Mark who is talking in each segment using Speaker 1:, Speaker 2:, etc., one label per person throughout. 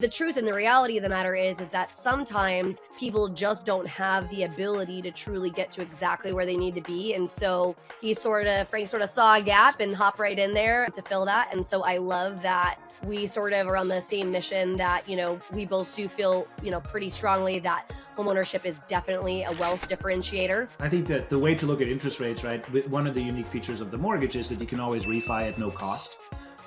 Speaker 1: The truth and the reality of the matter is that sometimes people just don't have the ability to truly get to exactly where they need to be. And so Frank sort of saw a gap and hopped right in there to fill that. And so I love that we sort of are on the same mission, that, we both do feel, pretty strongly that homeownership is definitely a wealth differentiator.
Speaker 2: I think that the way to look at interest rates, right, one of the unique features of the mortgage is that you can always refi at no cost.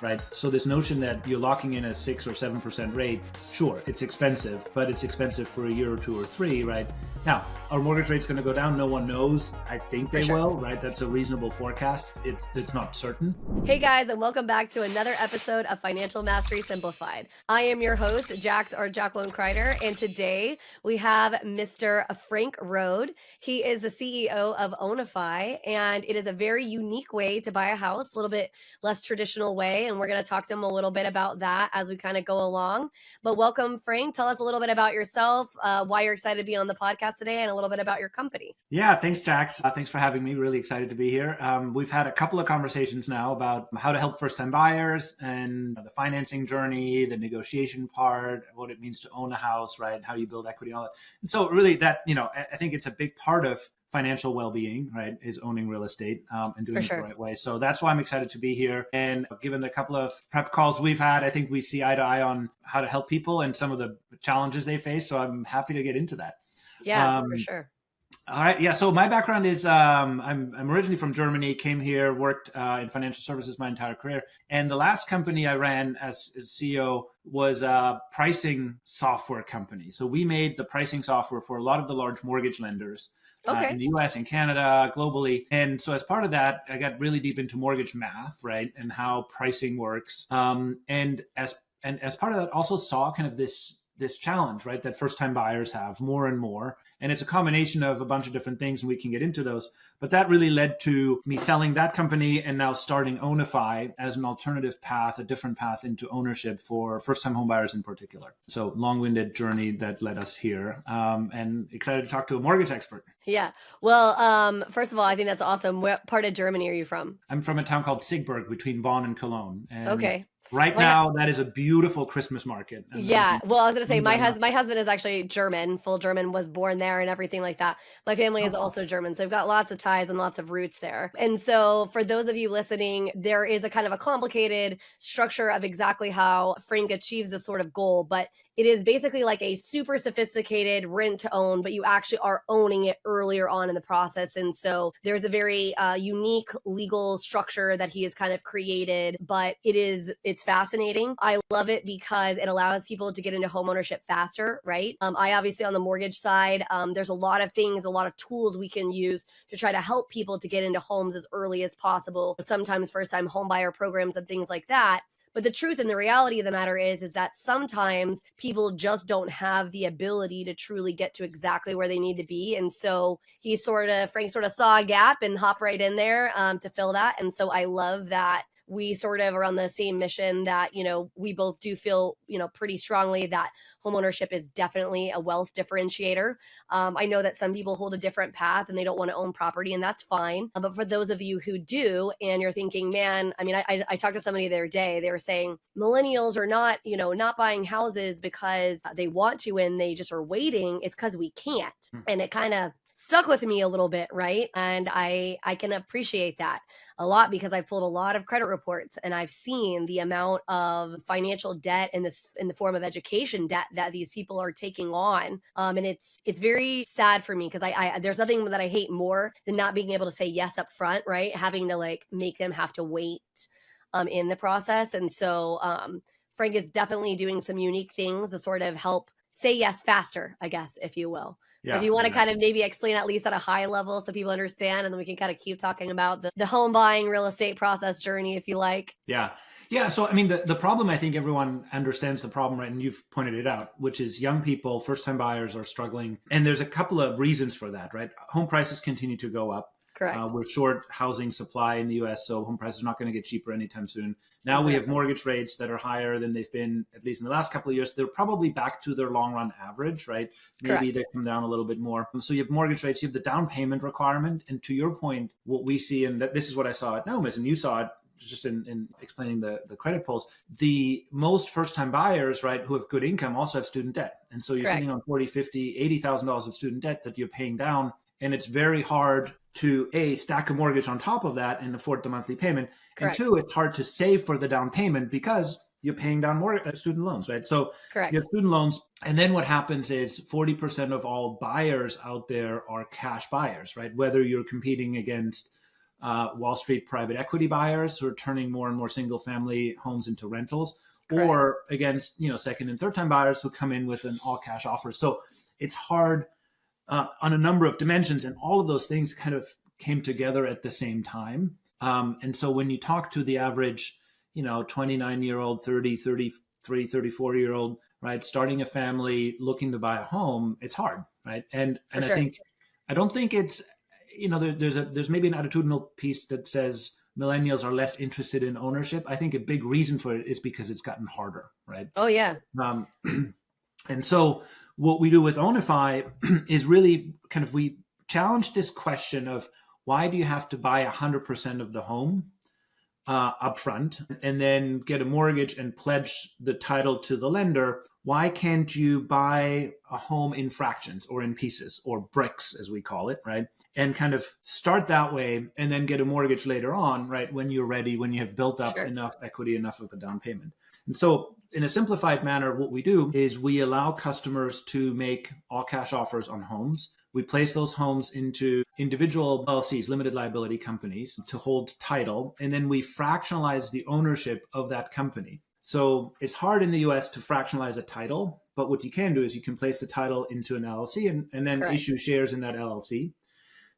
Speaker 2: Right. So this notion that you're locking in a 6 or 7% rate, sure, it's expensive, but it's expensive for a year or two or three, right? Now, are mortgage rates going to go down? No one knows. I think they will, right? That's a reasonable forecast. It's not certain.
Speaker 1: Hey guys, and welcome back to another episode of Financial Mastery Simplified. I am your host, Jax Crider, and today we have Mr. Frank Rode. He is the CEO of Onify, and it is a very unique way to buy a house, a little bit less traditional way, and we're going to talk to him a little bit about that as we kind of go along. But welcome, Frank. Tell us a little bit about yourself, why you're excited to be on the podcast today, and a little bit about your company.
Speaker 2: Yeah, thanks, Jax. Thanks for having me. Really excited to be here. We've had a couple of conversations now about how to help first-time buyers and the financing journey, the negotiation part, what it means to own a house, right? How you build equity, all that. And so really that, I think it's a big part of financial well-being, right, is owning real estate and doing it the right way. So that's why I'm excited to be here. And given the couple of prep calls we've had, I think we see eye to eye on how to help people and some of the challenges they face. So I'm happy to get into that.
Speaker 1: Yeah, for sure.
Speaker 2: All right. Yeah. So my background is I'm originally from Germany, came here, worked in financial services my entire career. And the last company I ran as CEO was a pricing software company. So we made the pricing software for a lot of the large mortgage lenders. In the US and Canada, globally. And so as part of that, I got really deep into mortgage math, right? And how pricing works. And as part of that, also saw kind of this challenge, right? That first time buyers have more and more. And it's a combination of a bunch of different things, and we can get into those. But that really led to me selling that company and now starting Onify as an alternative path, a different path into ownership for first-time home buyers in particular. So long-winded journey that led us here, and excited to talk to a mortgage expert.
Speaker 1: Yeah. Well, first of all, I think that's awesome. What part of Germany are you from?
Speaker 2: I'm from a town called Siegburg between Bonn and Cologne. And
Speaker 1: okay.
Speaker 2: Right now, that is a beautiful Christmas market.
Speaker 1: Yeah. Well, I was going to say, my husband is actually German, full German, was born there and everything like that. My family is also German. So I've got lots of ties and lots of roots there. And so for those of you listening, there is a kind of a complicated structure of exactly how Frank achieves this sort of goal. But it is basically like a super sophisticated rent to own, but you actually are owning it earlier on in the process. And so there's a very unique legal structure that he has kind of created, but it's fascinating. I love it because it allows people to get into homeownership faster, right? I obviously on the mortgage side, there's a lot of things, a lot of tools we can use to try to help people to get into homes as early as possible. Sometimes first-time home buyer programs and things like that. But the truth and the reality of the matter is that sometimes people just don't have the ability to truly get to exactly where they need to be. And so Frank sort of saw a gap and hopped right in there to fill that. And so I love that we sort of are on the same mission, that, we both do feel, pretty strongly that homeownership is definitely a wealth differentiator. I know that some people hold a different path and they don't want to own property, and that's fine. But for those of you who do, and you're thinking, man, I mean, I talked to somebody the other day, they were saying millennials are not, not buying houses because they want to and they just are waiting. It's because we can't. And it kind of stuck with me a little bit, right? And I can appreciate that a lot because I've pulled a lot of credit reports and I've seen the amount of financial debt in the form of education debt that these people are taking on. And it's very sad for me because I there's nothing that I hate more than not being able to say yes up front, right? Having to like make them have to wait in the process. And so Frank is definitely doing some unique things to sort of help say yes faster, I guess, if you will. So if you want to kind of maybe explain at least at a high level so people understand, and then we can kind of keep talking about the home buying real estate process journey, if you like.
Speaker 2: Yeah. Yeah. So, I mean, the problem, I think everyone understands the problem, right? And you've pointed it out, which is young people, first-time buyers are struggling. And there's a couple of reasons for that, right? Home prices continue to go up.
Speaker 1: Correct.
Speaker 2: We're short housing supply in the US, so home prices are not going to get cheaper anytime soon. Now we have mortgage rates that are higher than they've been, at least in the last couple of years. They're probably back to their long run average, right? Maybe they come down a little bit more. So you have mortgage rates, you have the down payment requirement. And to your point, what we see, and this is what I saw at Nomis, and you saw it just in explaining the credit pulls, the most first-time buyers, right, who have good income also have student debt. And so you're
Speaker 1: Correct.
Speaker 2: sitting on $40, $50, $80,000 of student debt that you're paying down. And it's very hard to A, stack a mortgage on top of that and afford the monthly payment.
Speaker 1: Correct.
Speaker 2: And two, it's hard to save for the down payment because you're paying down more student loans, right? So
Speaker 1: Correct.
Speaker 2: you have student loans. And then what happens is 40% of all buyers out there are cash buyers, right? Whether you're competing against Wall Street private equity buyers who are turning more and more single family homes into rentals,
Speaker 1: Correct.
Speaker 2: or against, second and third time buyers who come in with an all cash offer. So it's hard on a number of dimensions, and all of those things kind of came together at the same time. And so when you talk to the average, 29-year-old, 30, 33, 34-year-old, right, starting a family, looking to buy a home, it's hard, right? And
Speaker 1: sure.
Speaker 2: I don't think it's, there's maybe an attitudinal piece that says millennials are less interested in ownership. I think a big reason for it is because it's gotten harder, right?
Speaker 1: Oh yeah.
Speaker 2: And so what we do with Onify is really kind of, we challenge this question of why do you have to buy 100% of the home upfront and then get a mortgage and pledge the title to the lender? Why can't you buy a home in fractions or in pieces or bricks, as we call it, right? And kind of start that way and then get a mortgage later on, right? When you're ready, when you have built up enough equity, enough of a down payment. And so in a simplified manner, what we do is we allow customers to make all cash offers on homes. We place those homes into individual LLCs, limited liability companies, to hold title, and then we fractionalize the ownership of that company. So it's hard in the US to fractionalize a title, but what you can do is you can place the title into an LLC and then issue shares in that LLC.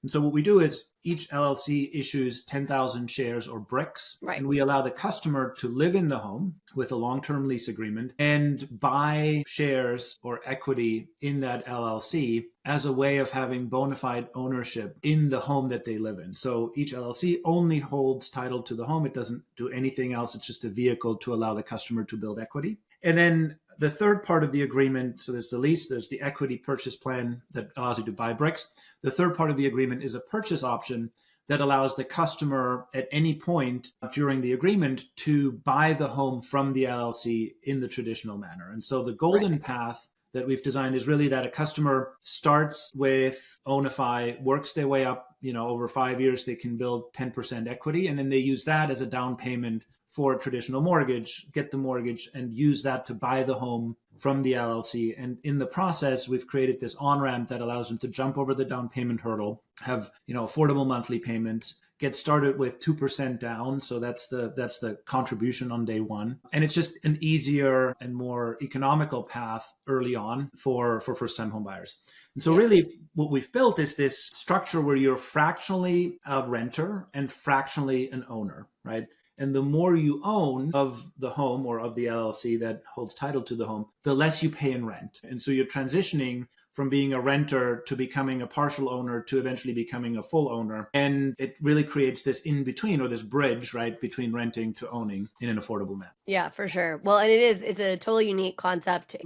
Speaker 2: And so what we do is each LLC issues 10,000 shares or bricks, and we allow the customer to live in the home with a long-term lease agreement and buy shares or equity in that LLC as a way of having bona fide ownership in the home that they live in. So each LLC only holds title to the home. It doesn't do anything else. It's just a vehicle to allow the customer to build equity. And then the third part of the agreement, so there's the lease, there's the equity purchase plan that allows you to buy bricks. The third part of the agreement is a purchase option that allows the customer at any point during the agreement to buy the home from the LLC in the traditional manner. And so the golden path that we've designed is really that a customer starts with Onify, works their way up, over 5 years, they can build 10% equity, and then they use that as a down payment for a traditional mortgage, get the mortgage, and use that to buy the home from the LLC. And in the process, we've created this on-ramp that allows them to jump over the down payment hurdle, have affordable monthly payments, get started with 2% down. So that's the contribution on day one. And it's just an easier and more economical path early on for first-time home buyers. And so really what we've built is this structure where you're fractionally a renter and fractionally an owner, right? And the more you own of the home or of the LLC that holds title to the home, the less you pay in rent. And so you're transitioning from being a renter to becoming a partial owner to eventually becoming a full owner. And it really creates this in between, or this bridge, right, between renting to owning in an affordable manner.
Speaker 1: Yeah, for sure. Well, and it's a totally unique concept.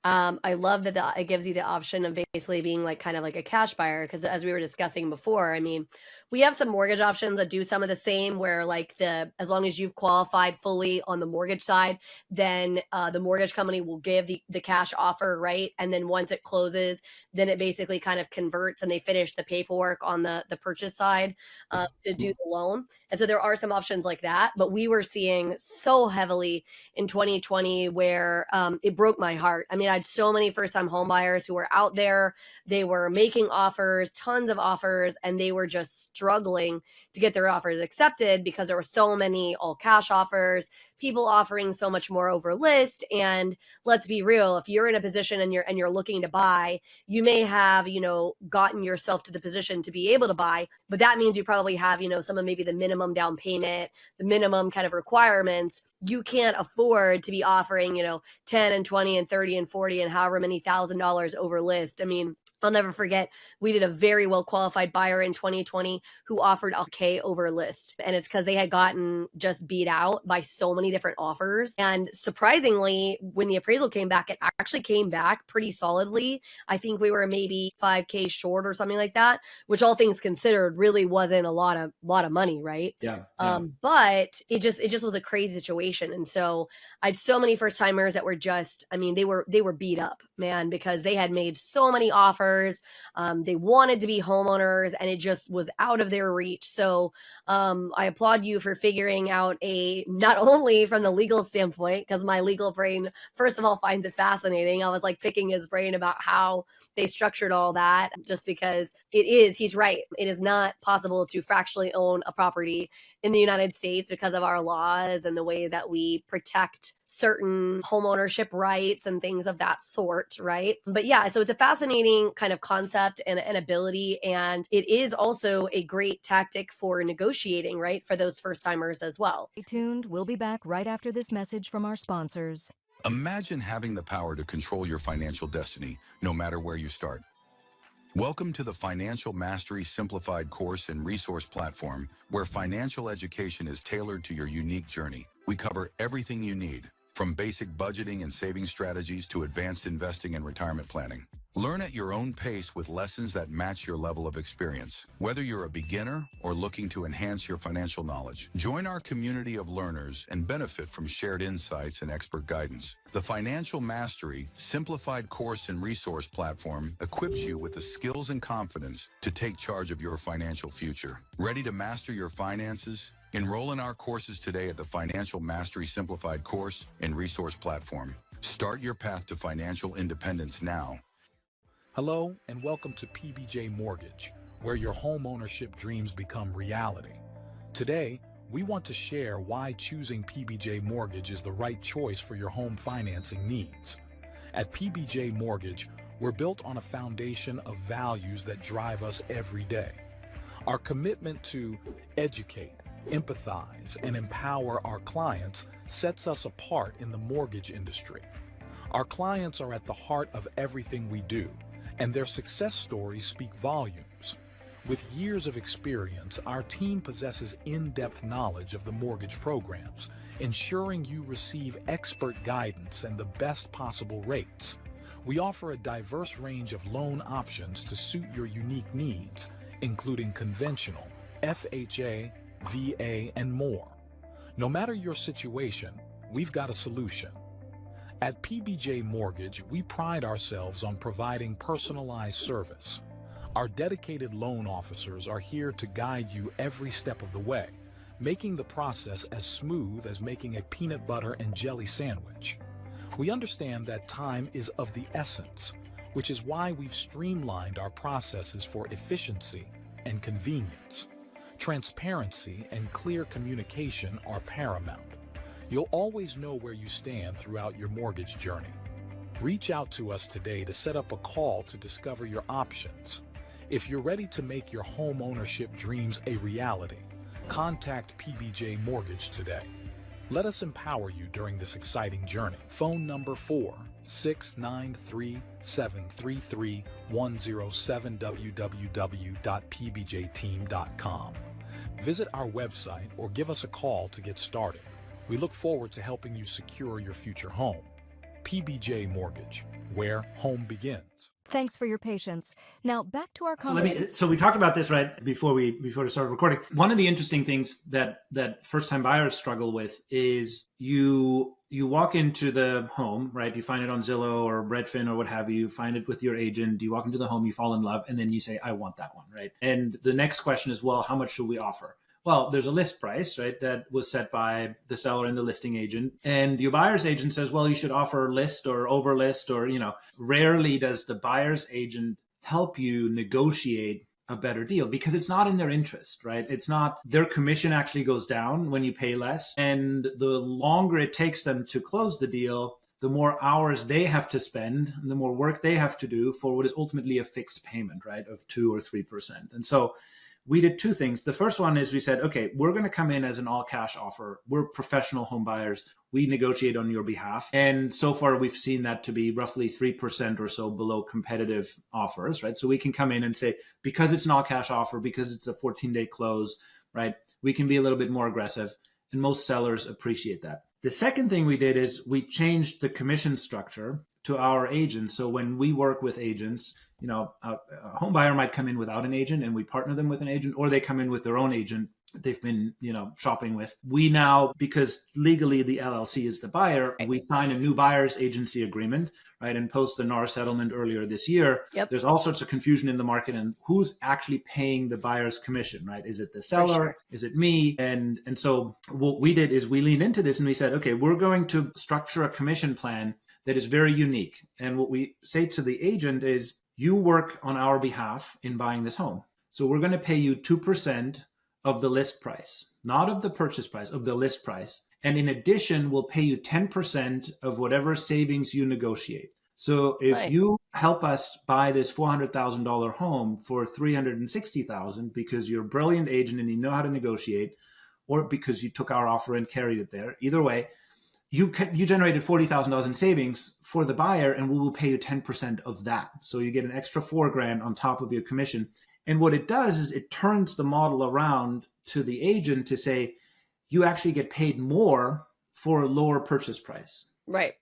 Speaker 1: I love that it gives you the option of basically being like kind of like a cash buyer, because as we were discussing before, I mean, we have some mortgage options that do some of the same, where like as long as you've qualified fully on the mortgage side, then the mortgage company will give the cash offer, right? And then once it closes, then it basically kind of converts and they finish the paperwork on the purchase side to do the loan. And so there are some options like that, but we were seeing so heavily in 2020 where it broke my heart. I mean, I had so many first-time home buyers who were out there. They were making offers, tons of offers, and they were just struggling to get their offers accepted because there were so many all cash offers, people offering so much more over list. And let's be real, if you're in a position and you're looking to buy, you may have, gotten yourself to the position to be able to buy, but that means you probably have, some of maybe the minimum down payment, the minimum kind of requirements. You can't afford to be offering, 10 and 20 and 30 and 40 and however many $1,000 over list. I mean, I'll never forget, we did a very well qualified buyer in 2020 who offered a K over list. And it's because they had gotten just beat out by so many 20 different offers. And surprisingly, when the appraisal came back, it actually came back pretty solidly. I think we were maybe 5K short or something like that, which all things considered really wasn't a lot of money, right? But it just was a crazy situation. And so I had so many first timers that were just, I mean, they were beat up, man, because they had made so many offers. They wanted to be homeowners and it just was out of their reach. So I applaud you for figuring out not only from the legal standpoint, because my legal brain, first of all, finds it fascinating. I was like picking his brain about how they structured all that, just because he's right. It is not possible to fractionally own a property in the United States because of our laws and the way that we protect certain homeownership rights and things of that sort, right? But yeah, so it's a fascinating kind of concept and ability. And it is also a great tactic for negotiating, right? For those first timers as well.
Speaker 3: Stay tuned. We'll be back right after this message from our sponsors.
Speaker 4: Imagine having the power to control your financial destiny, no matter where you start. Welcome to the Financial Mastery Simplified course and resource platform, where financial education is tailored to your unique journey. We cover everything you need, from basic budgeting and saving strategies to advanced investing and retirement planning. Learn at your own pace with lessons that match your level of experience. Whether you're a beginner or looking to enhance your financial knowledge, join our community of learners and benefit from shared insights and expert guidance. The Financial Mastery Simplified course and resource platform equips you with the skills and confidence to take charge of your financial future. Ready to master your finances? Enroll in our courses today at the Financial Mastery Simplified course and resource platform. Start your path to financial independence now.
Speaker 5: Hello and welcome to PBJ Mortgage, where your home ownership dreams become reality. Today, we want to share why choosing PBJ Mortgage is the right choice for your home financing needs. At PBJ Mortgage, we're built on a foundation of values that drive us every day. Our commitment to educate, empathize, and empower our clients sets us apart in the mortgage industry. Our clients are at the heart of everything we do, and their success stories speak volumes. With years of experience, our team possesses in-depth knowledge of the mortgage programs, ensuring you receive expert guidance and the best possible rates. We offer a diverse range of loan options to suit your unique needs, including conventional, FHA, VA, and more. No matter your situation, we've got a solution. At PBJ Mortgage, we pride ourselves on providing personalized service. Our dedicated loan officers are here to guide you every step of the way, making the process as smooth as making a peanut butter and jelly sandwich. We understand that time is of the essence, which is why we've streamlined our processes for efficiency and convenience. Transparency and clear communication are paramount. You'll always know where you stand throughout your mortgage journey. Reach out to us today to set up a call to discover your options. If you're ready to make your home ownership dreams a reality, contact PBJ Mortgage today. Let us empower you during this exciting journey. Phone number 4-693-733-107 www.pbjteam.com. Visit our website or give us a call to get started. We look forward to helping you secure your future home. PBJ Mortgage, where home begins.
Speaker 3: Thanks for your patience. Now back to our conversation.
Speaker 2: So we talked about this right before we started recording. One of the interesting things that first-time buyers struggle with is you walk into the home, right? You find it on Zillow or Redfin or what have you. Find it with your agent. You walk into the home, you fall in love, and then you say, "I want that one," right? And the next question is, well, how much should we offer? Well, there's a list price, right, that was set by the seller and the listing agent. And your buyer's agent says, well, you should offer list or over list, or, rarely does the buyer's agent help you negotiate a better deal because it's not in their interest, right? It's not, their commission actually goes down when you pay less. And the longer it takes them to close the deal, the more hours they have to spend and the more work they have to do for what is ultimately a fixed payment, right, of 2 or 3%. And so we did two things. The first one is we said, okay, we're going to come in as an all cash offer. We're professional home buyers. We negotiate on your behalf. And so far we've seen that to be roughly 3% or so below competitive offers, right? So we can come in and say, because it's an all cash offer, because it's a 14-day close, right? We can be a little bit more aggressive. And most sellers appreciate that. The second thing we did is we changed the commission structure to our agents. So when we work with agents, a home buyer might come in without an agent and we partner them with an agent, or they come in with their own agent they've been, shopping with. We now, because legally the LLC is the buyer, we sign a new buyer's agency agreement, right? And post the NAR settlement earlier this year.
Speaker 1: Yep.
Speaker 2: There's all sorts of confusion in the market and who's actually paying the buyer's commission, right? Is it the seller?
Speaker 1: Sure.
Speaker 2: Is it me? And so what we did is we leaned into this and we said, okay, we're going to structure a commission plan that is very unique. And what we say to the agent is, you work on our behalf in buying this home. So we're going to pay you 2% of the list price, not of the purchase price, of the list price. And in addition, we'll pay you 10% of whatever savings you negotiate. So if you help us buy this $400,000 home for $360,000 because you're a brilliant agent and you know how to negotiate, or because you took our offer and carried it there, either way, you generated $40,000 in savings for the buyer, and we will pay you 10% of that. So you get an extra $4,000 on top of your commission. And what it does is it turns the model around to the agent to say, you actually get paid more for a lower purchase price.
Speaker 1: Right.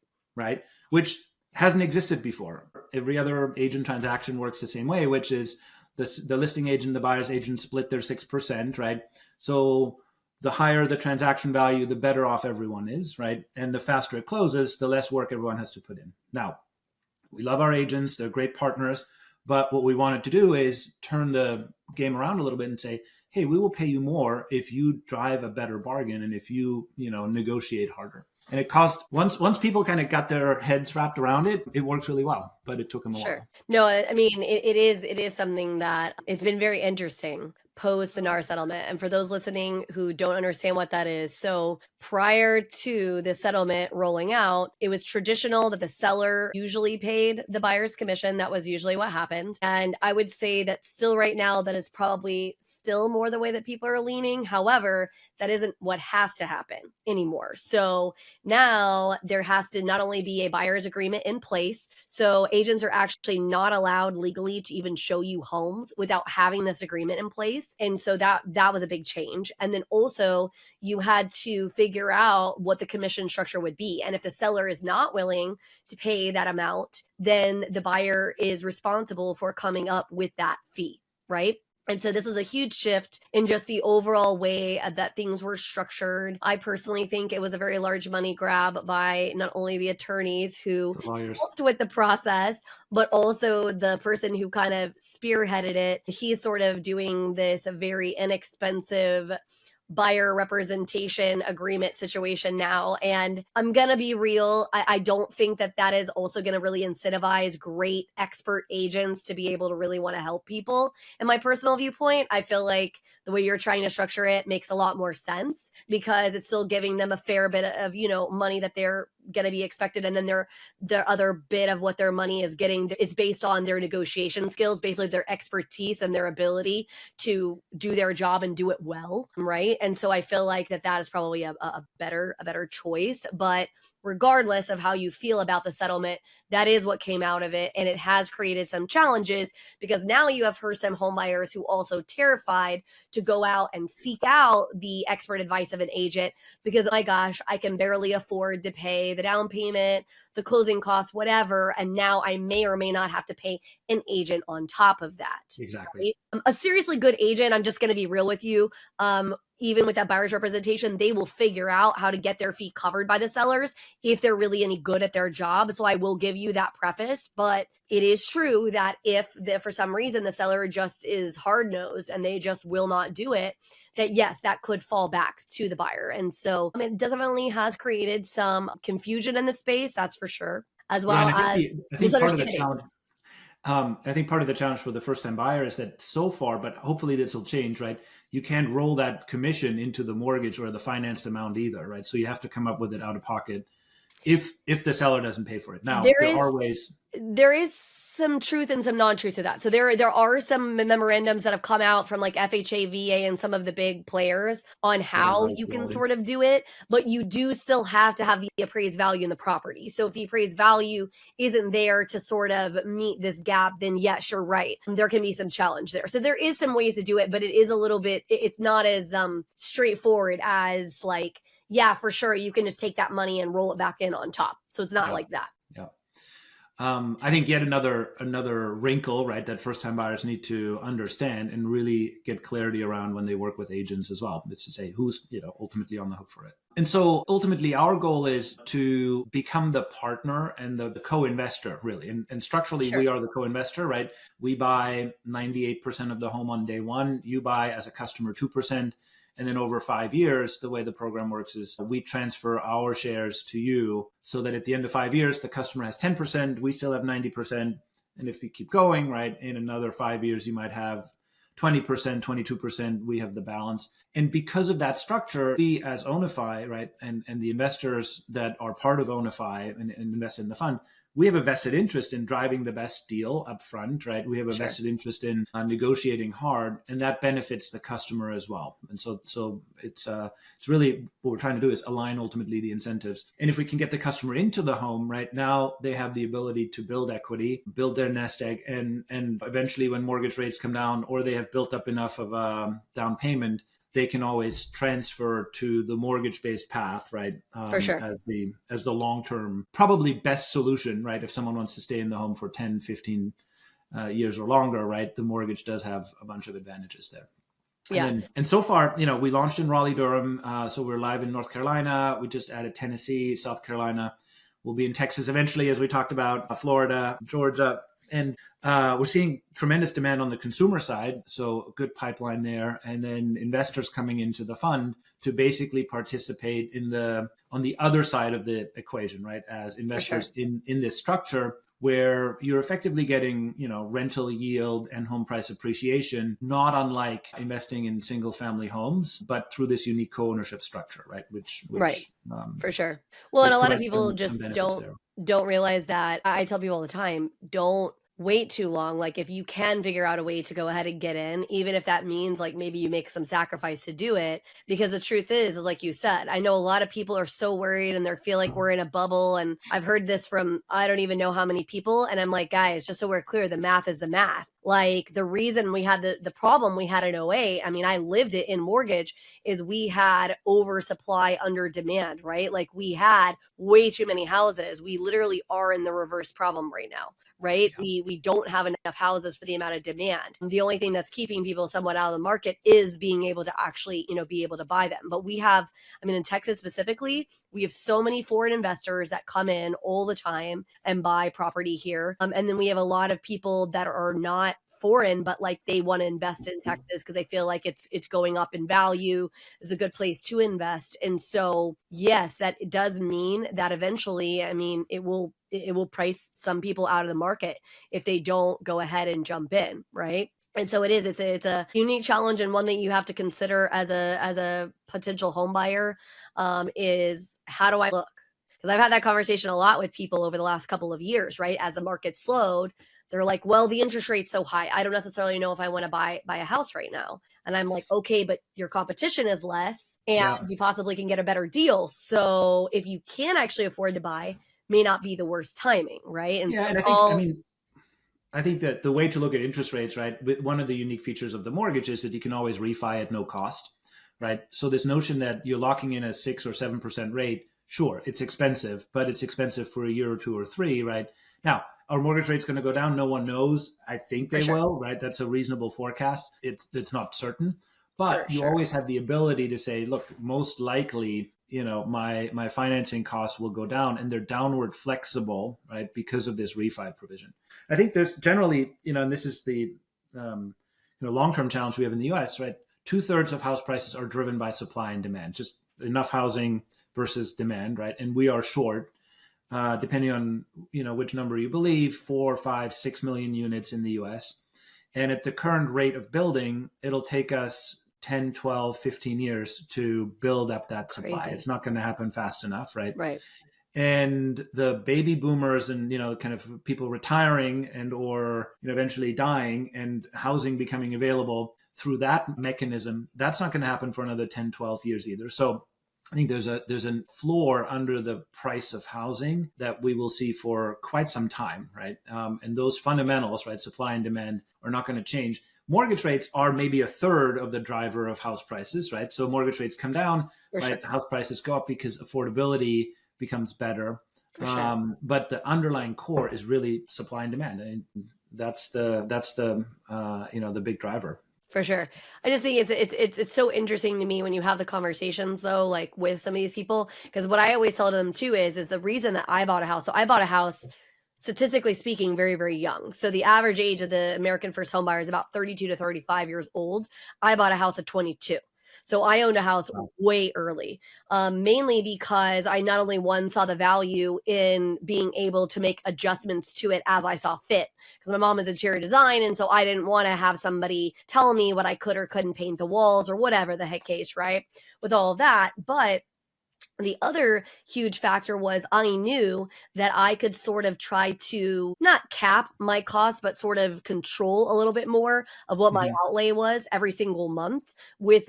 Speaker 2: Which hasn't existed before. Every other agent transaction works the same way, which is the listing agent, the buyer's agent split their 6%, right? So the higher the transaction value, the better off everyone is, right? And the faster it closes, the less work everyone has to put in. Now, we love our agents. They're great partners. But what we wanted to do is turn the game around a little bit and say, hey, we will pay you more if you drive a better bargain and if you, negotiate harder. And it cost, once people kind of got their heads wrapped around it, it works really well, but it took them a while.
Speaker 1: No, I mean, it is something that it's been very interesting post the NAR settlement. And for those listening who don't understand what that is, so prior to the settlement rolling out, it was traditional that the seller usually paid the buyer's commission. That was usually what happened. And I would say that still right now, that is probably still more the way that people are leaning. However, that isn't what has to happen anymore. So now there has to not only be a buyer's agreement in place, so agents are actually not allowed legally to even show you homes without having this agreement in place. And so that was a big change. And then also you had to figure out what the commission structure would be. And if the seller is not willing to pay that amount, then the buyer is responsible for coming up with that fee, right? And so this was a huge shift in just the overall way that things were structured. I personally think it was a very large money grab by not only the attorneys who helped with the process, but also the person who kind of spearheaded it. He's sort of doing this very inexpensive buyer representation agreement situation now. And I'm going to be real. I don't think that is also going to really incentivize great expert agents to be able to really want to help people. In my personal viewpoint, I feel like the way you're trying to structure it makes a lot more sense because it's still giving them a fair bit of, money that they're going to be expected. And then their other bit of what their money is getting, it's based on their negotiation skills, basically their expertise and their ability to do their job and do it well. Right. And so I feel like that is probably a better choice. But regardless of how you feel about the settlement, that is what came out of it. And it has created some challenges because now you have first-time homebuyers who also terrified to go out and seek out the expert advice of an agent because, oh my gosh, I can barely afford to pay the down payment, the closing costs, whatever. And now I may or may not have to pay an agent on top of that.
Speaker 2: Exactly.
Speaker 1: Right? A seriously good agent, I'm just going to be real with you. Even with that buyer's representation, they will figure out how to get their fee covered by the sellers if they're really any good at their job. So I will give you that preface, but it is true that if for some reason the seller just is hard-nosed and they just will not do it, that yes, that could fall back to the buyer. And so it definitely has created some confusion in the space, that's for sure, as well as
Speaker 2: I think part of the challenge. I think part of the challenge for the first-time buyer is that so far, but hopefully this will change, right? You can't roll that commission into the mortgage or the financed amount either, right? So you have to come up with it out of pocket if the seller doesn't pay for it. Now, there are ways.
Speaker 1: There is some truth and some non-truth to that. So there are some memorandums that have come out from like FHA, VA, and some of the big players on how you can sort of do it, but you do still have to have the appraised value in the property. So if the appraised value isn't there to sort of meet this gap, then yes, you're right. There can be some challenge there. So there is some ways to do it, but it is a little bit, it's not as straightforward as like, yeah, for sure, you can just take that money and roll it back in on top. So it's not
Speaker 2: Yeah.
Speaker 1: like that.
Speaker 2: Yeah. I think yet another wrinkle, right, that first-time buyers need to understand and really get clarity around when they work with agents as well. It's to say who's ultimately on the hook for it. And so ultimately, our goal is to become the partner and the co-investor, really. And structurally,
Speaker 1: Sure.
Speaker 2: we are the co-investor, right? We buy 98% of the home on day one. You buy as a customer 2%. And then over 5 years, the way the program works is we transfer our shares to you so that at the end of 5 years, the customer has 10%, we still have 90%. And if you keep going, right, in another 5 years, you might have 20%, 22%, we have the balance. And because of that structure, we as Onify, right, and the investors that are part of Onify and invest in the fund, we have a vested interest in driving the best deal up front, right? We have a
Speaker 1: Sure.
Speaker 2: vested interest in negotiating hard, and that benefits the customer as well. And so it's really what we're trying to do is align ultimately the incentives. And if we can get the customer into the home, right now they have the ability to build equity, build their nest egg, and eventually when mortgage rates come down or they have built up enough of a down payment, they can always transfer to the mortgage-based path, right?
Speaker 1: For sure.
Speaker 2: As the long-term, probably best solution, right? If someone wants to stay in the home for 10, 15 years or longer, right? The mortgage does have a bunch of advantages there.
Speaker 1: Yeah.
Speaker 2: And so far, we launched in Raleigh, Durham. So we're live in North Carolina. We just added Tennessee, South Carolina. We'll be in Texas eventually, as we talked about, Florida, Georgia. And we're seeing tremendous demand on the consumer side, so a good pipeline there. And then investors coming into the fund to basically participate on the other side of the equation, right? As investors in this structure where you're effectively getting, rental yield and home price appreciation, not unlike investing in single family homes, but through this unique co-ownership structure, right? Which
Speaker 1: Right. For sure. Well, and a lot of people just don't realize that. I tell people all the time, don't wait too long. Like if you can figure out a way to go ahead and get in, even if that means like maybe you make some sacrifice to do it, because the truth is like you said, I know a lot of people are so worried and they feel like we're in a bubble. And I've heard this from, I don't even know how many people. And I'm like, guys, just so we're clear, the math is the math. Like the reason we had the problem we had in 08, I mean, I lived it in mortgage, is we had oversupply under demand, right? Like we had way too many houses. We literally are in the reverse problem right now. Right? Yeah. We don't have enough houses for the amount of demand. The only thing that's keeping people somewhat out of the market is being able to actually, be able to buy them. But we have, in Texas specifically, we have so many foreign investors that come in all the time and buy property here. And then we have a lot of people that are not foreign, but like they want to invest in Texas because they feel like it's going up in value, is a good place to invest. And so, yes, that it does mean that eventually, it will price some people out of the market if they don't go ahead and jump in, right? And so it's a unique challenge, and one that you have to consider as a potential home buyer is, how do I look? Because I've had that conversation a lot with people over the last couple of years, right? As the market slowed, they're like, well, the interest rate's so high, I don't necessarily know if I want to buy a house right now. And I'm like, okay, but your competition is less and you possibly can get a better deal. So if you can actually afford to buy, may not be the worst timing, right? And
Speaker 2: yeah,
Speaker 1: so
Speaker 2: and I think that the way to look at interest rates, right, one of the unique features of the mortgage is that you can always refi at no cost, right? So this notion that you're locking in a 6 or 7% rate, sure, it's expensive, but it's expensive for a year or two or three, right? Now, are mortgage rates going to go down? No one knows. I think they will, right? That's a reasonable forecast. It's not certain, but you always have the ability to say, look, most likely, my financing costs will go down, and they're downward flexible, right? Because of this refi provision. I think there's generally, and this is the, long-term challenge we have in the US, right? 2/3 of house prices are driven by supply and demand, just enough housing versus demand, right? And we are short. Depending on which number you believe, 4, 5, 6 million units in the US. And at the current rate of building, it'll take us 10, 12, 15 years to build up that supply.
Speaker 1: Crazy.
Speaker 2: It's not going to happen fast enough, right?
Speaker 1: Right.
Speaker 2: And the baby boomers and, kind of people retiring and or eventually dying and housing becoming available through that mechanism, that's not going to happen for another 10, 12 years either. So I think there's a floor under the price of housing that we will see for quite some time, right? And those fundamentals, right, supply and demand, are not going to change. mortgage rates are maybe a third of the driver of house prices, right? So mortgage rates come down,
Speaker 1: For
Speaker 2: right?
Speaker 1: sure.
Speaker 2: House prices go up because affordability becomes better.
Speaker 1: For sure.
Speaker 2: But the underlying core is really supply and demand, and that's the the big driver.
Speaker 1: For sure. I just think it's so interesting to me when you have the conversations though, like with some of these people, because what I always tell them too is the reason that I bought a house. So I bought a house, statistically speaking, very, very young. So the average age of the American first home buyer is about 32 to 35 years old. I bought a house at 22. So I owned a house way early, mainly because I not only one saw the value in being able to make adjustments to it as I saw fit, because my mom is interior design, and so I didn't want to have somebody tell me what I could or couldn't paint the walls or whatever the heck case, right? With all of that, but the other huge factor was I knew that I could sort of try to not cap my costs, but sort of control a little bit more of what my outlay was every single month with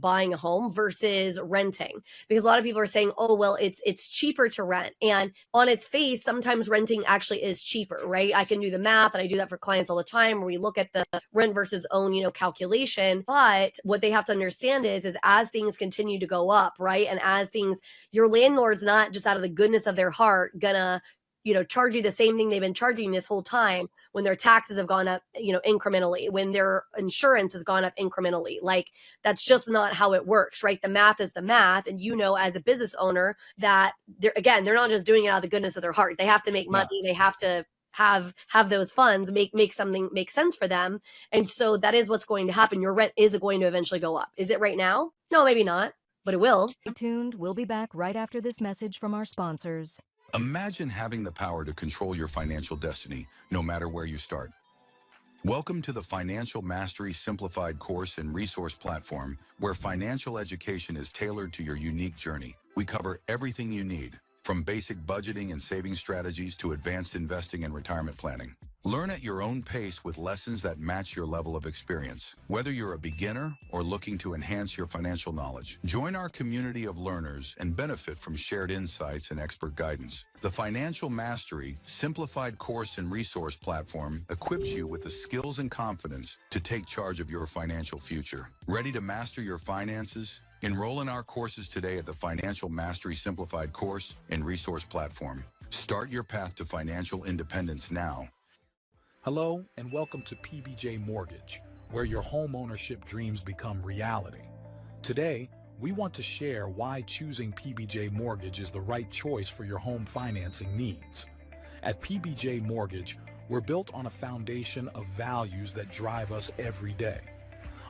Speaker 1: buying a home versus renting. Because a lot of people are saying, oh, well, it's cheaper to rent. And on its face, sometimes renting actually is cheaper, right? I can do the math, and I do that for clients all the time where we look at the rent versus own, calculation. But what they have to understand is as things continue to go up, right? And as things, your landlord's not just out of the goodness of their heart gonna charge you the same thing they've been charging this whole time when their taxes have gone up incrementally, when their insurance has gone up incrementally. Like, that's just not how it works, right? The math is the math, and as a business owner that they're not just doing it out of the goodness of their heart. They have to make money. They have to have those funds make something make sense for them. And so that is what's going to happen. Your rent is going to eventually go up. Is it right now? No, maybe not, but it will.
Speaker 3: Stay tuned. We'll be back right after this message from our sponsors.
Speaker 4: Imagine having the power to control your financial destiny, no matter where you start. Welcome to the Financial Mastery Simplified course and resource platform, where financial education is tailored to your unique journey. We cover everything you need, from basic budgeting and saving strategies to advanced investing and retirement planning. Learn at your own pace with lessons that match your level of experience. Whether you're a beginner or looking to enhance your financial knowledge, join our community of learners and benefit from shared insights and expert guidance. The Financial Mastery Simplified course and resource platform equips you with the skills and confidence to take charge of your financial future. Ready to master your finances? Enroll in our courses today at the Financial Mastery Simplified course and resource platform. Start your path to financial independence now.
Speaker 5: Hello, and welcome to PBJ Mortgage, where your home ownership dreams become reality. Today, we want to share why choosing PBJ Mortgage is the right choice for your home financing needs. At PBJ Mortgage, we're built on a foundation of values that drive us every day.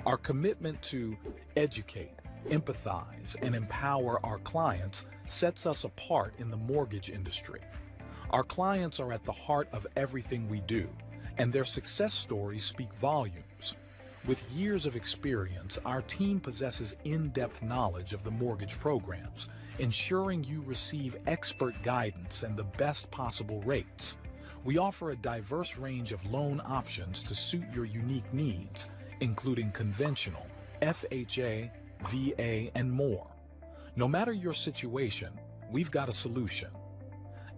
Speaker 5: Our commitment to educate, empathize, and empower our clients sets us apart in the mortgage industry. Our clients are at the heart of everything we do, and their success stories speak volumes. With years of experience, our team possesses in-depth knowledge of the mortgage programs, ensuring you receive expert guidance and the best possible rates. We offer a diverse range of loan options to suit your unique needs, including conventional, FHA, VA, and more. No matter your situation, we've got a solution.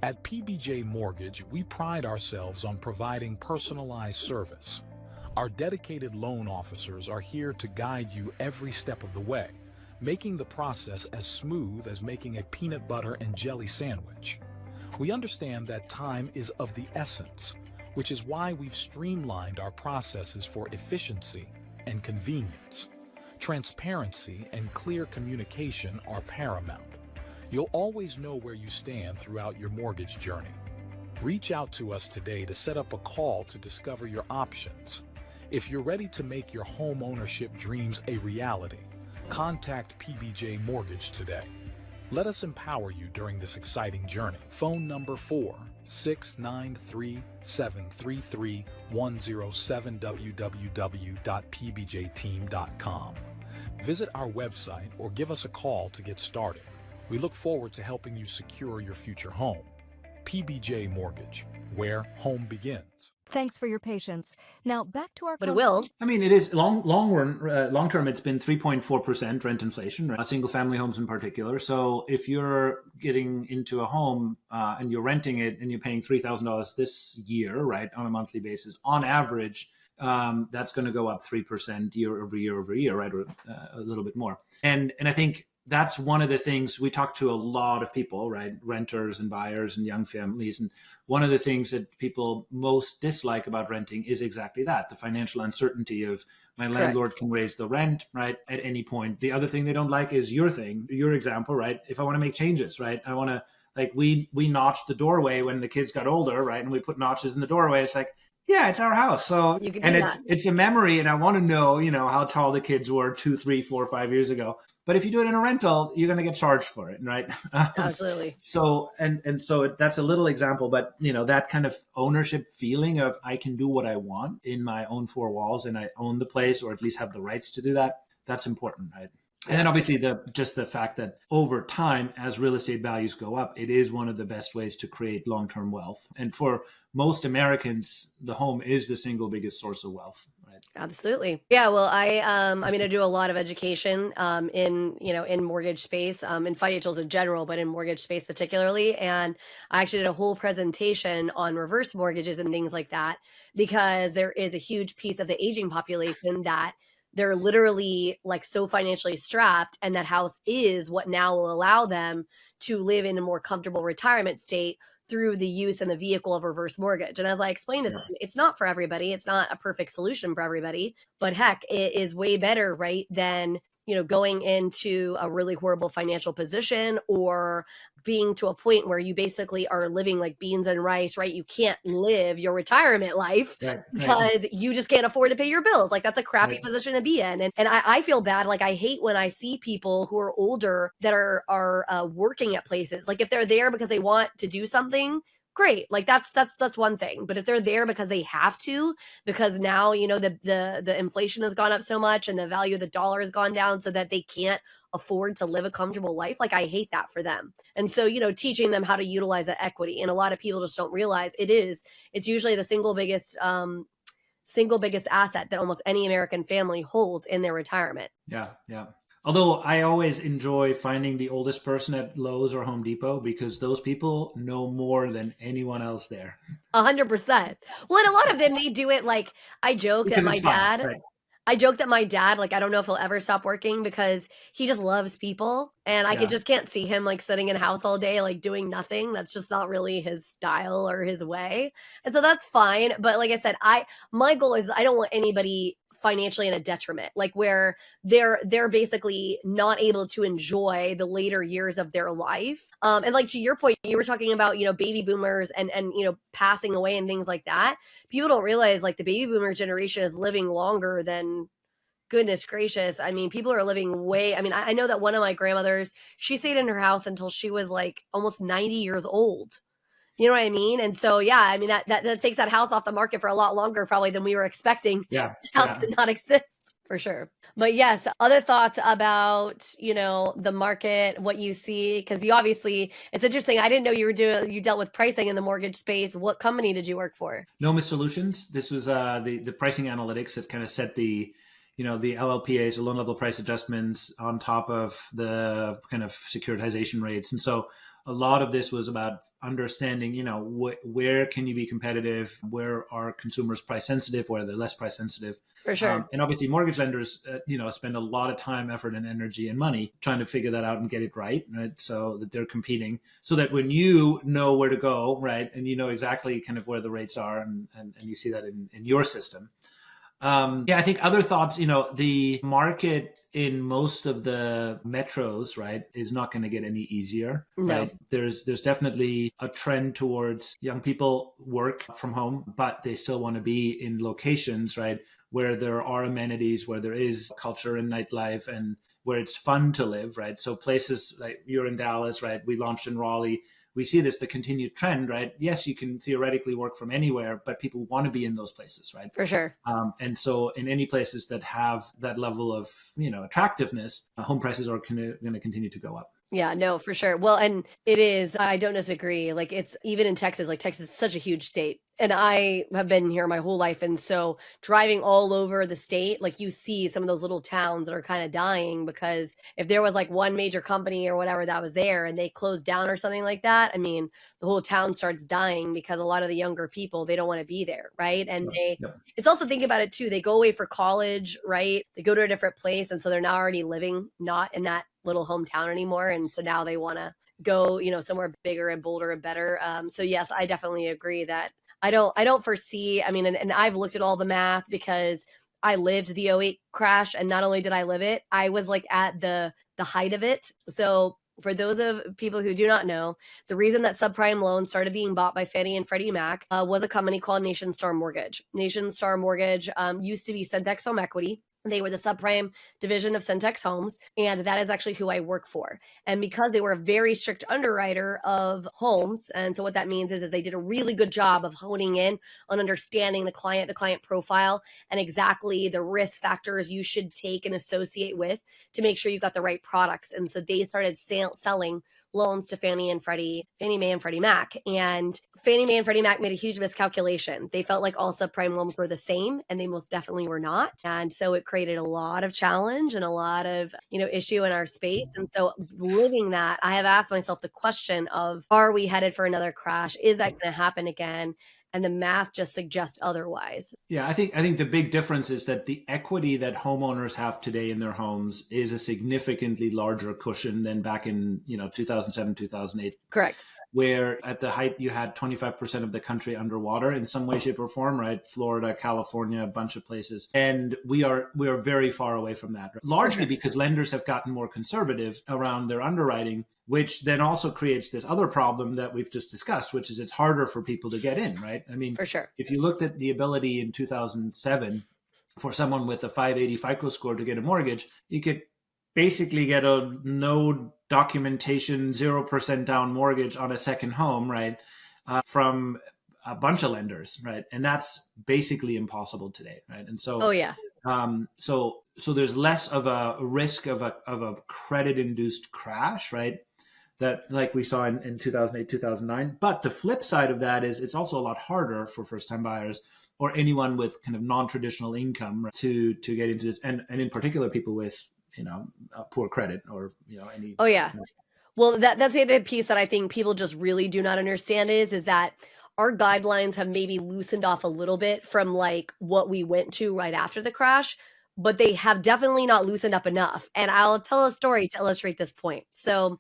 Speaker 5: At PBJ Mortgage, we pride ourselves on providing personalized service. Our dedicated loan officers are here to guide you every step of the way, making the process as smooth as making a peanut butter and jelly sandwich. We understand that time is of the essence, which is why we've streamlined our processes for efficiency and convenience. Transparency and clear communication are paramount. You'll always know where you stand throughout your mortgage journey. Reach out to us today to set up a call to discover your options. If you're ready to make your home ownership dreams a reality, contact PBJ Mortgage today. Let us empower you during this exciting journey. Phone number 4-693-733-107 www.pbjteam.com. Visit our website or give us a call to get started. We look forward to helping you secure your future home. PBJ Mortgage, where home begins.
Speaker 3: Thanks for your patience. Now back to our
Speaker 1: But it will.
Speaker 2: I mean, it is long term. It's been 3.4% rent inflation, right? Single family homes in particular. So if you're getting into a home and you're renting it and you're paying $3,000 this year, right, on a monthly basis, on average, that's going to go up 3% year over year, right, or a little bit more. And I think that's one of the things we talk to a lot of people, right? Renters and buyers and young families. And one of the things that people most dislike about renting is exactly that, the financial uncertainty of my landlord can raise the rent, right, at any point. The other thing they don't like is your example, right? If I want to make changes, right? I want to, like, we notched the doorway when the kids got older, right? And we put notches in the doorway. It's like, yeah, it's our house. So, and it's a memory. And I want to know, how tall the kids were 2, 3, 4, 5 years ago. But if you do it in a rental, you're going to get charged for it, right?
Speaker 1: Absolutely.
Speaker 2: So, so that's a little example, but that kind of ownership feeling of I can do what I want in my own four walls and I own the place, or at least have the rights to do that. That's important, right? And then obviously the fact that over time, as real estate values go up, it is one of the best ways to create long-term wealth. And for most Americans, the home is the single biggest source of wealth. Right?
Speaker 1: Absolutely. Yeah. Well, I do a lot of education in mortgage space, in financials in general, but in mortgage space particularly. And I actually did a whole presentation on reverse mortgages and things like that, because there is a huge piece of the aging population that they're literally like so financially strapped, and that house is what now will allow them to live in a more comfortable retirement state through the use and the vehicle of reverse mortgage. And as I explained to them, it's not for everybody. It's not a perfect solution for everybody, but heck, it is way better, right, than going into a really horrible financial position, or being to a point where you basically are living like beans and rice, right? You can't live your retirement life because you just can't afford to pay your bills. Like, that's a crappy position to be in. And I feel bad. Like, I hate when I see people who are older that are working at places. Like, if they're there because they want to do something, great. Like, that's one thing. But if they're there because they have to, because now, the inflation has gone up so much and the value of the dollar has gone down so that they can't afford to live a comfortable life, like, I hate that for them. And so, teaching them how to utilize that equity. And a lot of people just don't realize it's usually the single biggest asset that almost any American family holds in their retirement.
Speaker 2: Yeah. Yeah. Although I always enjoy finding the oldest person at Lowe's or Home Depot, because those people know more than anyone else there.
Speaker 1: 100%. Well, and a lot of them, they do it like, I joke that my dad, like, I don't know if he'll ever stop working because he just loves people. And I just can't see him like sitting in a house all day, like doing nothing. That's just not really his style or his way. And so that's fine. But like I said, my goal is I don't want anybody financially in a detriment, like where they're basically not able to enjoy the later years of their life. And like, to your point, you were talking about, baby boomers and passing away and things like that. People don't realize, like, the baby boomer generation is living longer than, goodness gracious. I mean, people are living I know that one of my grandmothers, she stayed in her house until she was like almost 90 years old. You know what I mean? And so, that takes that house off the market for a lot longer probably than we were expecting.
Speaker 2: Yeah.
Speaker 1: The house did not exist, for sure. But yes, other thoughts about, the market, what you see, because it's interesting. I didn't know you dealt with pricing in the mortgage space. What company did you work for?
Speaker 2: Nomis Solutions. This was the pricing analytics that kind of set the LLPAs, the loan level price adjustments, on top of the kind of securitization rates. And so a lot of this was about understanding, where can you be competitive? Where are consumers price sensitive? Where they're less price sensitive?
Speaker 1: For sure.
Speaker 2: And obviously mortgage lenders, spend a lot of time, effort, and energy and money trying to figure that out and get it right? So that they're competing, so that when you know where to go, right, and you know exactly kind of where the rates are, and you see that in your system. I think other thoughts, the market in most of the metros, right, is not going to get any easier.
Speaker 1: No.
Speaker 2: Right? There's definitely a trend towards young people work from home, but they still want to be in locations, right, where there are amenities, where there is culture and nightlife, and where it's fun to live, right? So places like, you're in Dallas, right? We launched in Raleigh. We see the continued trend, right? Yes, you can theoretically work from anywhere, but people want to be in those places, right?
Speaker 1: For sure.
Speaker 2: And so in any places that have that level of, attractiveness, home prices are going to continue to go up.
Speaker 1: Yeah, no, for sure. Well, and it is, I don't disagree. Like it's even in Texas, like Texas is such a huge state. And I have been here my whole life. And so driving all over the state, like you see some of those little towns that are kind of dying because if there was like one major company or whatever that was there and they closed down or something like that, I mean, the whole town starts dying because a lot of the younger people, they don't want to be there. Right. And
Speaker 2: Yep.
Speaker 1: it's also think about it too. They go away for college, right? They go to a different place. And so they're now already living not in that little hometown anymore. And so now they want to go, somewhere bigger and bolder and better. So yes, I definitely agree that I don't foresee, I mean, and I've looked at all the math because I lived the '08 crash. And not only did I live it, I was like at the height of it. So for those of people who do not know, the reason that subprime loans started being bought by Fannie and Freddie Mac was a company called Nation Star Mortgage. Nation Star Mortgage used to be Centex Home Equity. They were the subprime division of Centex Homes, and that is actually who I work for. And because they were a very strict underwriter of homes, and so what that means is they did a really good job of honing in on understanding the client profile, and exactly the risk factors you should take and associate with to make sure you got the right products. And so they started selling loans to Fannie Mae and Freddie Mac. And Fannie Mae and Freddie Mac made a huge miscalculation. They felt like all subprime loans were the same, and they most definitely were not. And so it created a lot of challenge and a lot of, issue in our space. And so living that, I have asked myself the question of, are we headed for another crash? Is that going to happen again? And the math just suggests otherwise.
Speaker 2: Yeah, I think the big difference is that the equity that homeowners have today in their homes is a significantly larger cushion than back in 2007, 2008.
Speaker 1: Correct.
Speaker 2: Where at the height you had 25% of the country underwater in some way, shape, or form, right? Florida, California, a bunch of places. And we are very far away from that, right? Largely because lenders have gotten more conservative around their underwriting, which then also creates this other problem that we've just discussed, which is it's harder for people to get in, right? I mean,
Speaker 1: for sure.
Speaker 2: If you looked at the ability in 2007 for someone with a 580 FICO score to get a mortgage, you could basically get a no documentation, 0% down mortgage on a second home, right? From a bunch of lenders, right? And that's basically impossible today, right? And so, so there's less of a risk of a credit-induced crash, right? That like we saw in 2008, 2009. But the flip side of that is it's also a lot harder for first-time buyers or anyone with kind of non-traditional income, right, to get into this, and in particular people with poor credit or any.
Speaker 1: Oh yeah. Well, that's the other piece that I think people just really do not understand is that our guidelines have maybe loosened off a little bit from like what we went to right after the crash, but they have definitely not loosened up enough. And I'll tell a story to illustrate this point. So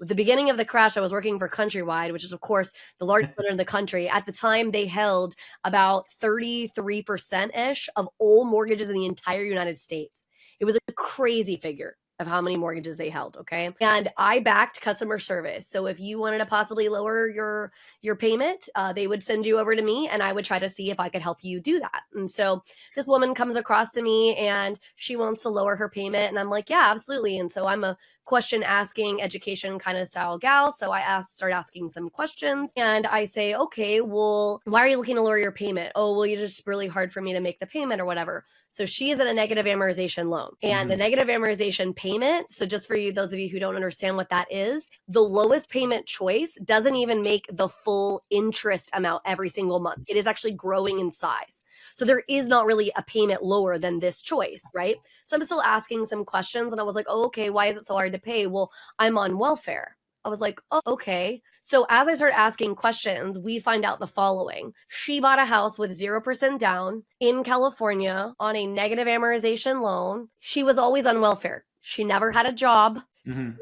Speaker 1: at the beginning of the crash, I was working for Countrywide, which is, of course, the largest lender in the country. At the time, they held about 33%-ish of all mortgages in the entire United States. It was a crazy figure of how many mortgages they held, okay? And I backed customer service. So if you wanted to possibly lower your payment, they would send you over to me and I would try to see if I could help you do that. And so this woman comes across to me and she wants to lower her payment. And I'm like, yeah, absolutely. And so I'm a question asking education kind of style gal. So I start asking some questions and I say, okay, well, why are you looking to lower your payment? Oh, well, you're just really hard for me to make the payment or whatever. So she is in a negative amortization loan and the negative amortization payment. So just for you, those of you who don't understand what that is, the lowest payment choice doesn't even make the full interest amount every single month. It is actually growing in size. So there is not really a payment lower than this choice, right? So I'm still asking some questions and I was like, oh, okay, why is it so hard to pay? Well, I'm on welfare. I was like, oh, okay. So as I start asking questions, we find out the following. She bought a house with 0% down in California on a negative amortization loan. She was always on welfare. She never had a job.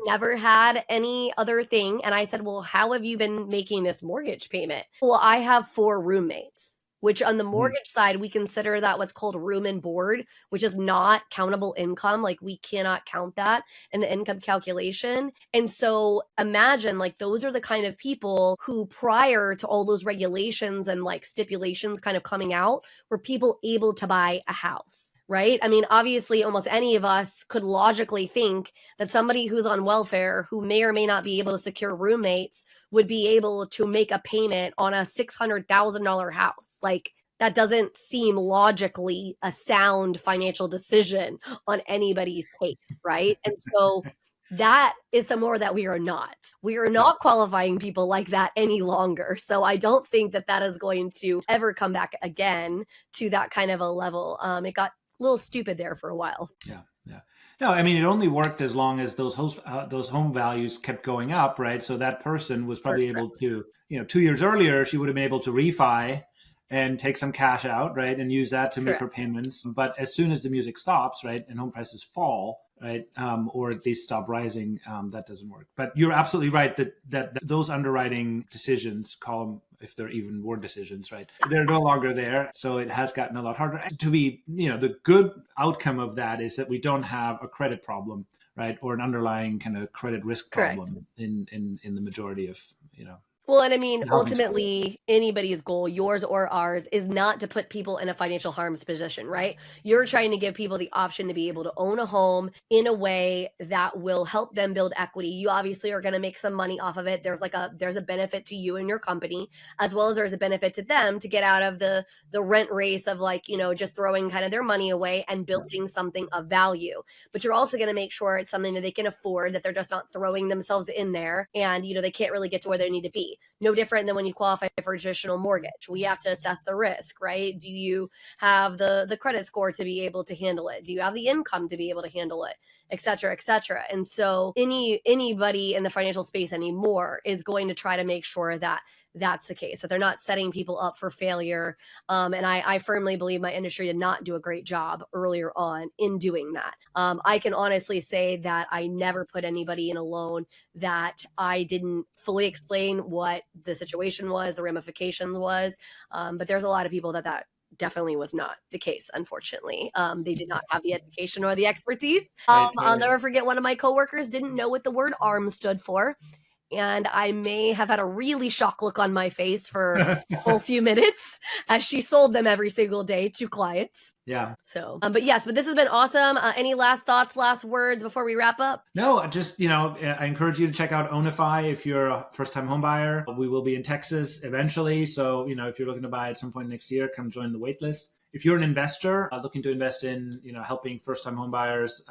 Speaker 1: Never had any other thing. And I said, well, how have you been making this mortgage payment? Well, I have 4 roommates, which on the mortgage side, we consider that what's called room and board, which is not countable income. Like we cannot count that in the income calculation. And so imagine like those are the kind of people who prior to all those regulations and like stipulations kind of coming out were people able to buy a house. Right? I mean, obviously, almost any of us could logically think that somebody who's on welfare, who may or may not be able to secure roommates, would be able to make a payment on a $600,000 house. Like, that doesn't seem logically a sound financial decision on anybody's case, right? And so That is somewhere that we are not. We are not qualifying people like that any longer. So I don't think that that is going to ever come back again to that kind of a level. It got a little stupid there for a while.
Speaker 2: Yeah. Yeah. No, I mean, it only worked as long as those those home values kept going up, right? So that person was probably able to, 2 years earlier, she would have been able to refi and take some cash out, right, and use that to make her payments. But as soon as the music stops, right, and home prices fall, right, or at least stop rising, that doesn't work. But you're absolutely right that those underwriting decisions, call them if there even were decisions, right, they're no longer there. So it has gotten a lot harder to be. The good outcome of that is that we don't have a credit problem, right, or an underlying kind of credit risk problem in the majority of
Speaker 1: Well, and I mean, ultimately, anybody's goal, yours or ours, is not to put people in a financial harms position, right? You're trying to give people the option to be able to own a home in a way that will help them build equity. You obviously are going to make some money off of it. There's a benefit to you and your company, as well as there's a benefit to them to get out of the rent race of just throwing kind of their money away and building something of value. But you're also going to make sure it's something that they can afford, that they're just not throwing themselves in there and, they can't really get to where they need to be. No different than when you qualify for a traditional mortgage. We have to assess the risk, right? Do you have the credit score to be able to handle it? Do you have the income to be able to handle it? Et cetera, et cetera. And so anybody in the financial space anymore is going to try to make sure that that's the case, that they're not setting people up for failure. And I firmly believe my industry did not do a great job earlier on in doing that. I can honestly say that I never put anybody in a loan that I didn't fully explain what the situation was, the ramifications was. But there's a lot of people that definitely was not the case, unfortunately. They did not have the education or the expertise. I'll never forget, one of my coworkers didn't know what the word ARM stood for. And I may have had a really shocked look on my face for a whole few minutes as she sold them every single day to clients.
Speaker 2: Yeah.
Speaker 1: So, but this has been awesome. Any last thoughts, last words before we wrap up?
Speaker 2: No, just, I encourage you to check out Onify if you're a first-time home buyer. We will be in Texas eventually. So, if you're looking to buy at some point next year, come join the wait list. If you're an investor looking to invest in, helping first-time home buyers,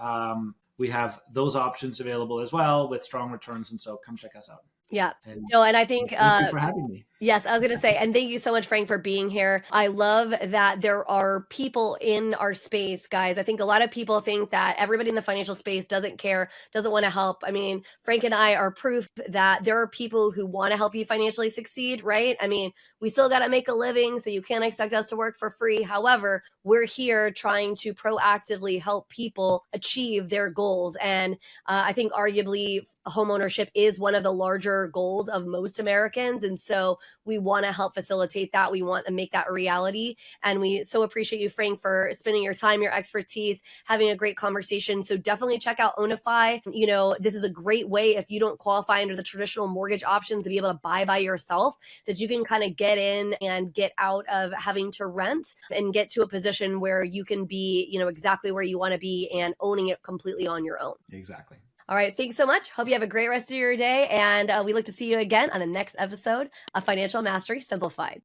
Speaker 2: we have those options available as well with strong returns. And so come check us out.
Speaker 1: Yeah. And I think
Speaker 2: thank you for having me.
Speaker 1: Yes, I was going to say, and thank you so much, Frank, for being here. I love that there are people in our space, guys. I think a lot of people think that everybody in the financial space doesn't care, doesn't want to help. I mean, Frank and I are proof that there are people who want to help you financially succeed, right? I mean, we still got to make a living, so you can't expect us to work for free. However, we're here trying to proactively help people achieve their goals. And I think arguably homeownership is one of the larger goals of most Americans. And so we want to help facilitate that. We want to make that a reality. And we so appreciate you, Frank, for spending your time, your expertise, having a great conversation. So definitely check out Onify. This is a great way, if you don't qualify under the traditional mortgage options, to be able to buy by yourself, that you can kind of get in and get out of having to rent and get to a position where you can be, exactly where you want to be and owning it completely on your own.
Speaker 2: Exactly.
Speaker 1: All right. Thanks so much. Hope you have a great rest of your day. And we look to see you again on the next episode of Financial Mastery Simplified.